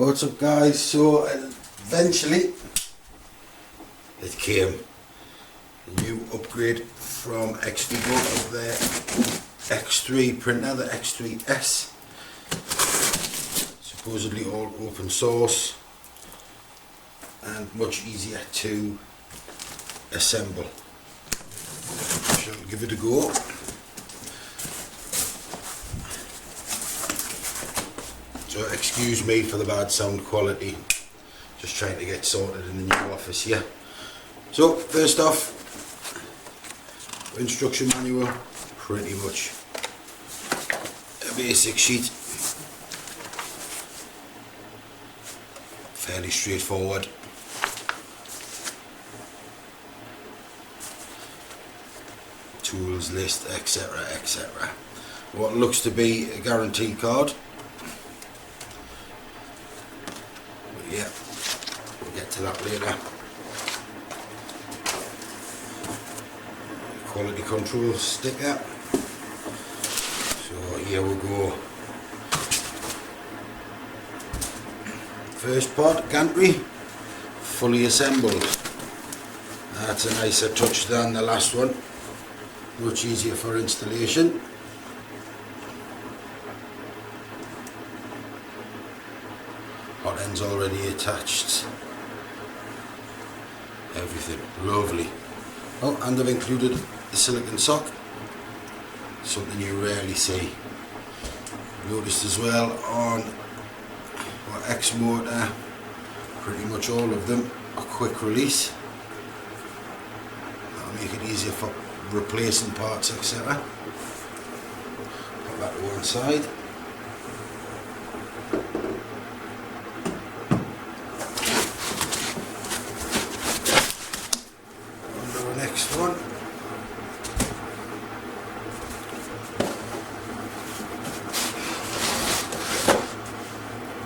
What's up guys? So eventually it came, a new upgrade from XViCO of their X3 printer, the X3s, supposedly all open source and much easier to assemble. Shall give it a go. So excuse me for the bad sound quality, just trying to get sorted in the new office here. So first off, instruction manual, pretty much a basic sheet, fairly straightforward. Tools list, etc, etc. What looks to be a guarantee card. Yeah, we'll get to that later. Quality control sticker. So here we go. First part, gantry, fully assembled. That's a nicer touch than the last one. Much easier for installation. Hot ends already attached. Everything lovely. Oh, and I've included the silicone sock, something you rarely see. Noticed as well on our X motor, pretty much all of them are quick release. That'll make it easier for replacing parts, etc. Put that to one side. One.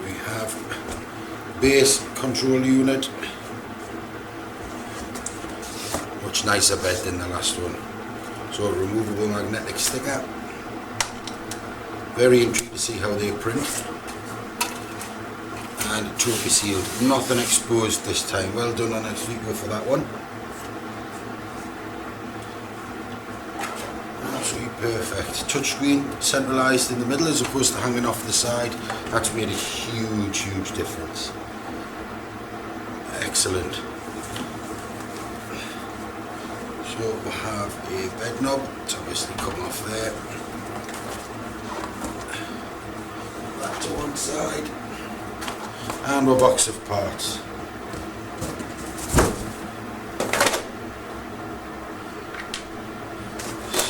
We have base control unit, much nicer bed than the last one. So a removable magnetic sticker. Very intrigued to see how they print. And totally sealed, nothing exposed this time. Well done on XViCO for that one. Perfect. Touchscreen centralised in the middle as opposed to hanging off the side. That's made a huge difference. Excellent. So we have a bed knob. It's obviously come off there. Put that to one side. And a box of parts.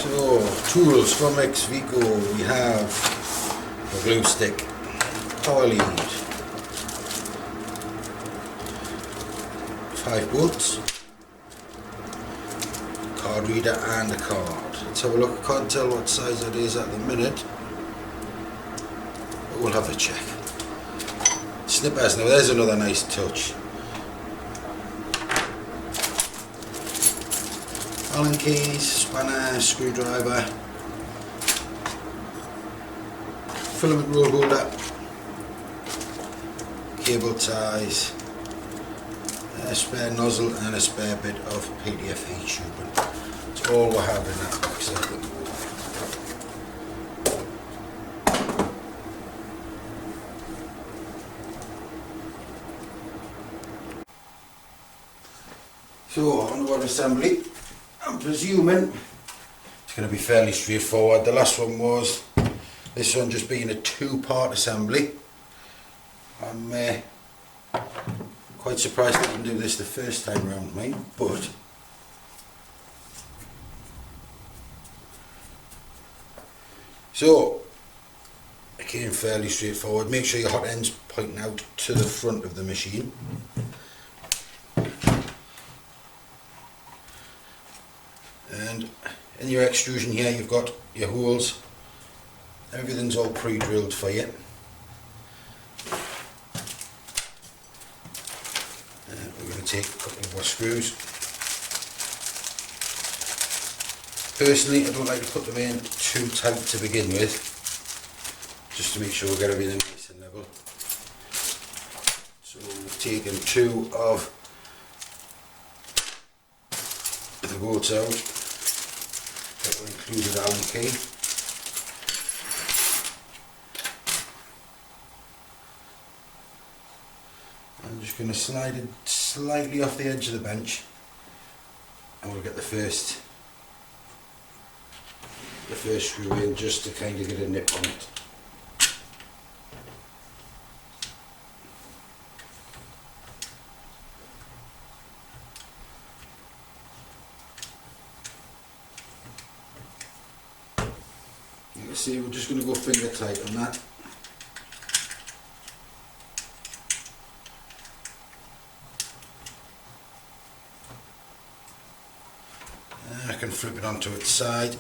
So, tools from XViCO, we have a glue stick, power lead, 5 bolts, card reader and a card. Let's have a look. I can't tell what size it is at the minute, but we'll have a check. Snippers, now there's another nice touch. Allen keys, spanner, screwdriver, filament roll holder, cable ties, a spare nozzle and a spare bit of PDF heat tubing. That's all we have in that box at the moment. So on to our assembly. I'm presuming it's going to be fairly straightforward. The last one was, this one just being a 2-part assembly. I'm quite surprised I didn't do this the first time round mine, but so it came fairly straightforward. Make sure your hot end's pointing out to the front of the machine. And in your extrusion here you've got your holes, everything's all pre-drilled for you. We're going to take a couple of our screws. Personally, I don't like to put them in too tight to begin with, just to make sure we get everything nice and level. So we've taken two of the bolts out that were included Allen key. I'm just going to slide it slightly off the edge of the bench, and we'll get the first screw in just to kind of get a nip on it. You can see we're just going to go finger tight on that. I can flip it onto its side.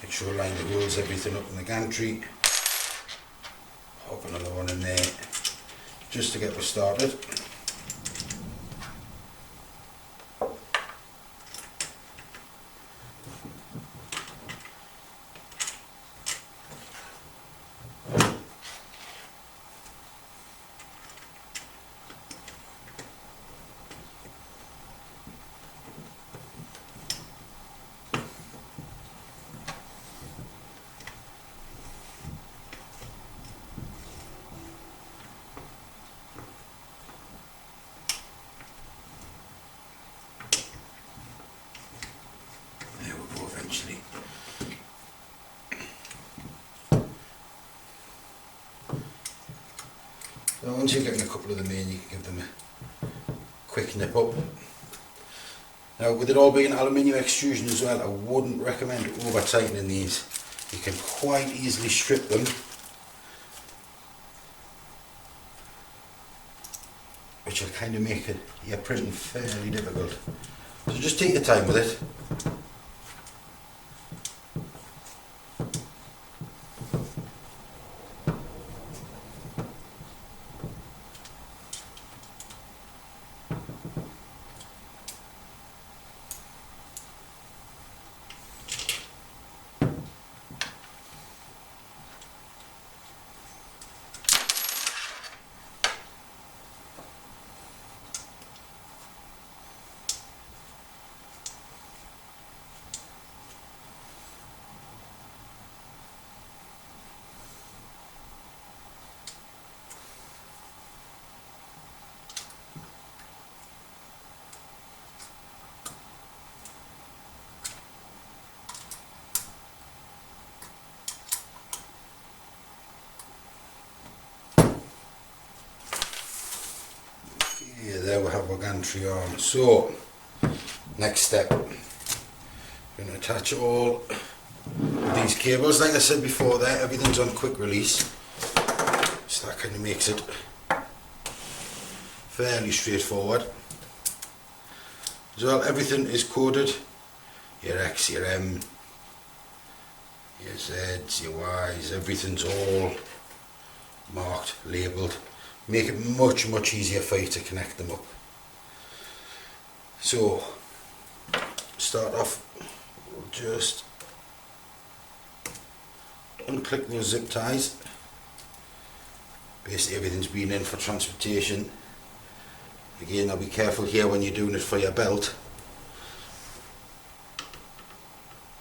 Make sure I line the holes, everything up in the gantry. Pop another one in there just to get us started. So once you're getting a couple of them in, you can give them a quick nip up. Now, with it all being aluminium extrusion as well, I wouldn't recommend over tightening these. You can quite easily strip them, which will kind of make your printing fairly difficult. So just take your time with it. There we have our gantry on. So, next step, I'm going to attach all these cables. Like I said before there, everything's on quick release, so that kind of makes it fairly straightforward. As well, everything is coded, your X, your M, your Zs, your Ys, everything's all marked, labelled. Make it much easier for you to connect them up. So, start off, we'll just unclick those zip ties. Basically everything's been in for transportation. Again, I'll be careful here when you're doing it for your belt.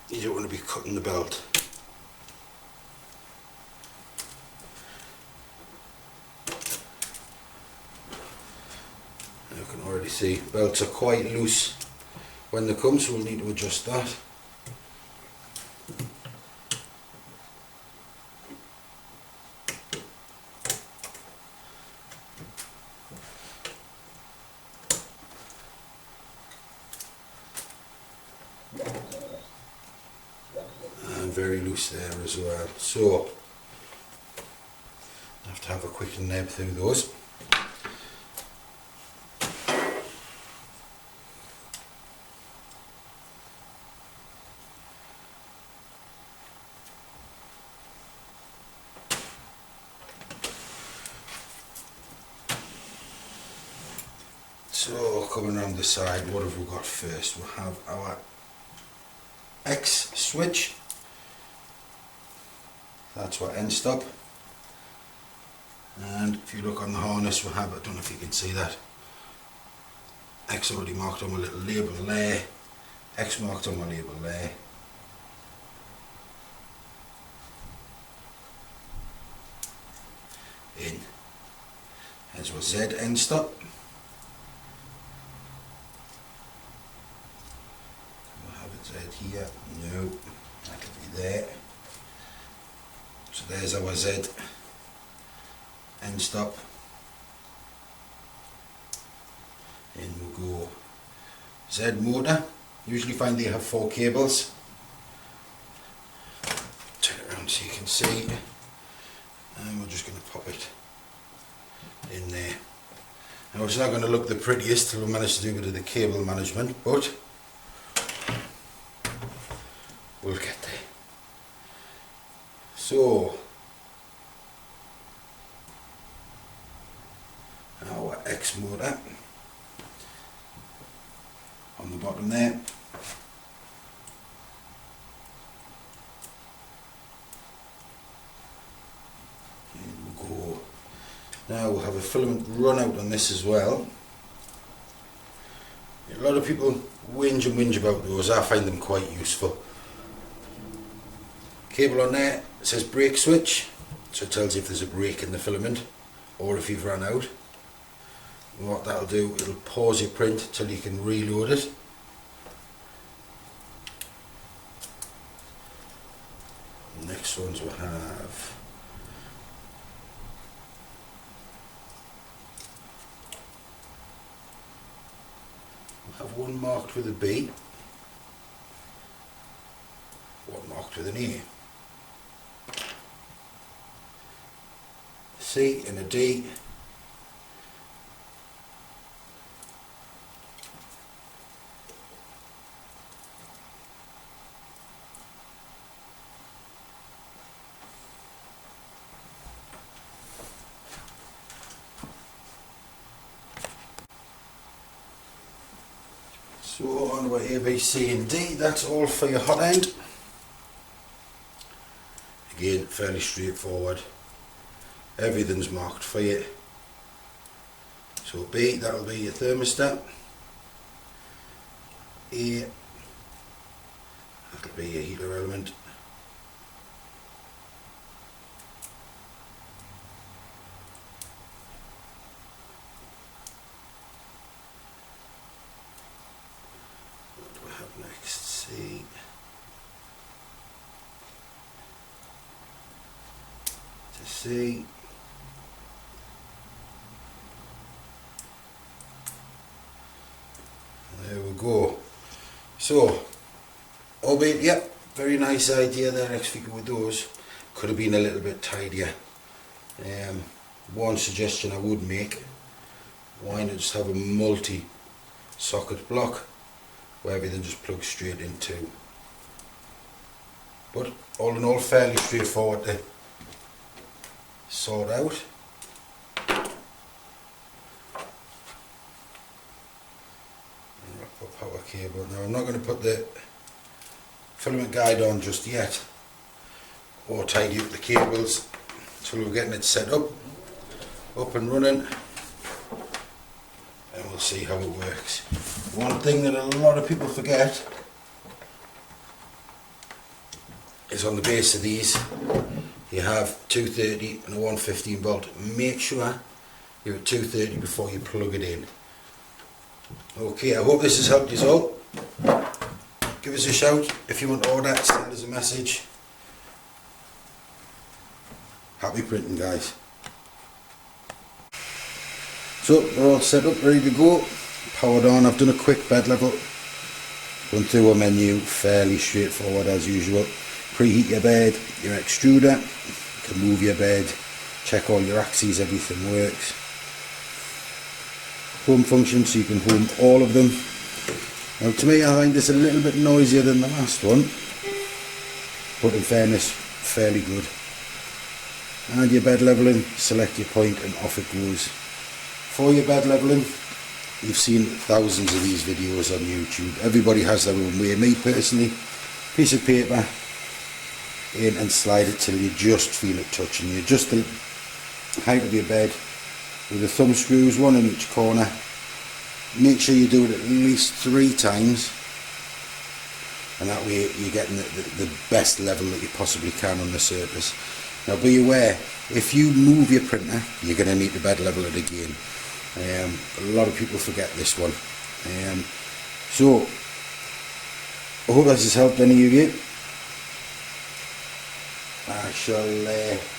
You don't want to be cutting the belt. You can already see belts are quite loose when they come, so we'll need to adjust that. And very loose there as well, so I have to have a quick nab through those. So coming around the side, what have we got first? We'll have our X switch. That's what end stop. And if you look on the harness, we have, I don't know if you can see that, X already marked on my little label there, X marked on my label there. In. There's our Z end stop. We'll have it Z here. No, that'll be there. So there's our Z end stop. In we'll go Z motor. Usually find they have 4 cables. Turn it around so you can see. And we're just going to pop it in there. Now it's not going to look the prettiest till we manage to do a bit of the cable management, but we'll get there. So our X motor on the bottom there. Now we'll have a filament run out on this as well. A lot of people whinge about those. I find them quite useful. Cable on there, it says brake switch, so it tells you if there's a break in the filament or if you've run out. And what that'll do, it'll pause your print till you can reload it. The next ones we'll have one marked with a B, one marked with an A, C and a D, so on to A, B, C and D. That's all for your hot end. Again, fairly straightforward. Everything's marked for you. So B, that'll be your thermostat. A, that'll be your heater element. Next, C, to C, there we go. So, albeit, yep, very nice idea there, XViCO with those. Could have been a little bit tidier. One suggestion I would make, why not just have a multi-socket block where everything just plugs straight into. But all in all, fairly straightforward to sort out. Power cable. Now I'm not going to put the filament guide on just yet, or tidy up the cables until we're getting it set up and running, and we'll see how it works. One thing that a lot of people forget is on the base of these you have 230 and a 115 volt. Make sure you're at 230 before you plug it in. Okay, I hope this has helped you all. Give us a shout if you want to order, send us a message. Happy printing, guys. So we're all set up, ready to go. Powered on. I've done a quick bed level. Gone through a menu, fairly straightforward as usual. Preheat your bed, your extruder. You can move your bed, check all your axes, everything works. Home function, so you can home all of them. Now to me, I find this a little bit noisier than the last one, but in fairness, fairly good. And your bed leveling, select your point and off it goes. For your bed leveling, you've seen thousands of these videos on YouTube. Everybody has their own way. Me personally, piece of paper, in and slide it till you just feel it touching. You adjust the height of your bed with the thumb screws, one in each corner. Make sure you do it at least 3 times, and that way you're getting the best level that you possibly can on the surface. Now be aware, if you move your printer, you're going to need to bed level it again. A lot of people forget this one. So I hope this has helped any of you. I shall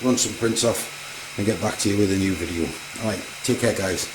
run some prints off and get back to you with a new video. Alright, take care guys.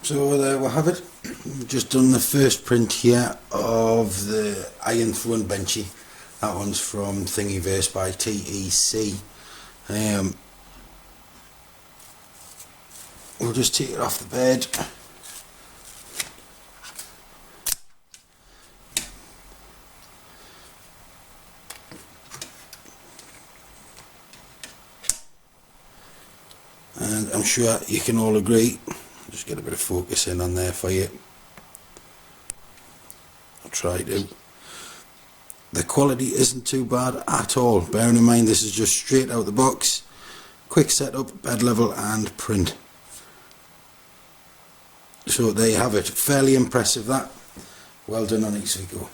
So there we have it. We've just done the first print here of the iron throne benchy. That one's from Thingiverse by TEC. We'll just take it off the bed. And I'm sure you can all agree. Just get a bit of focus in on there for you. I'll try to. The quality isn't too bad at all. Bearing in mind this is just straight out the box. Quick setup, bed level and print. So there you have it. Fairly impressive that. Well done on XViCO.